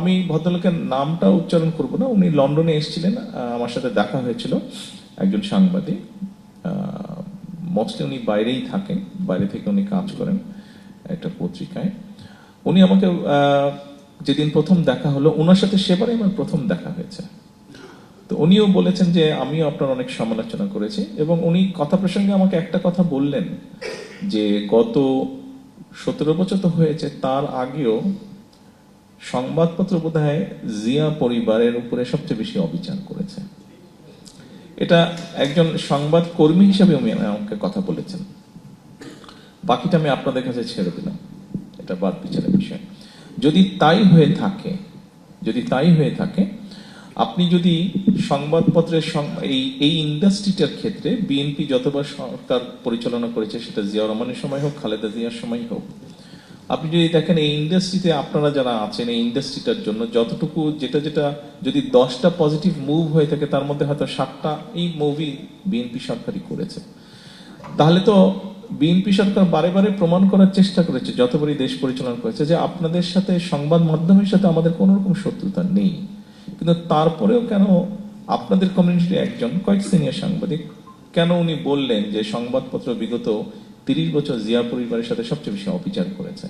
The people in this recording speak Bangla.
আমি ভদ্রলোকের নামটা উচ্চারণ করব না, উনি লন্ডনে এসেছিলেন, আমার সাথে দেখা হয়েছিল, একজন সাংবাদিক। মোস্টলি উনি বাইরেই থাকেন, বাইরে থেকে উনি কাজ করেন একটা পত্রিকায়। উনি আমাকে যেদিন প্রথম দেখা হলো, ওনার সাথে সেবারে আমার প্রথম দেখা হয়েছে। তো উনিও বলেছেন যে আমিও আপনার অনেক সমালোচনা করেছি, এবং উনি কথা প্রসঙ্গে আমাকে একটা কথা বললেন যে গত 17 বছর তো হয়েছে, তার আগেও সংবাদপত্র বোধহয় জিয়া পরিবারের উপরে সবচেয়ে বেশি অবিচার করেছে। এটা একজন সংবাদ কর্মী হিসেবে উনি আমাকে কথা বলেছেন। বাকিটা আমি আপনাদের কাছে ছেড়ে দিলাম, এটা বাদ বিচারের বিষয়। যদি তাই হয়ে থাকে, আপনি যদি সংবাদপত্রের এই ইন্ডাস্ট্রিটার ক্ষেত্রে বিএনপি যতবার সরকার পরিচালনা করেছে, সেটা জিয়াউর রহমানের সময় হোক, খালেদা জিয়ার সময় হোক, আপনি যদি দেখেন এই ইন্ডাস্ট্রিতে আপনারা যারা আছেন, এই ইন্ডাস্ট্রিটার জন্য যতটুকু যেটা যদি 10টা পজিটিভ মুভ হয়ে থাকে, তার মধ্যে হয়তো 7টা এই মুভই বিএনপি সরকারই করেছে। তাহলে তো বিএনপি সরকার বারে বারে প্রমাণ করার চেষ্টা করেছে, যতবারই দেশ পরিচালনা করেছে, যে আপনাদের সাথে, সংবাদ মাধ্যমের সাথে আমাদের কোনো রকম শত্রুতা নেই। কিন্তু তারপরেও কেন আপনাদের কমিউনিটির একজন কয়েক সিনিয়র সাংবাদিক, কেন উনি বললেন যে সংবাদপত্র বিগত 30 বছর জিয়া পরিবারের সাথে সবচেয়ে বেশি অবিচার করেছে?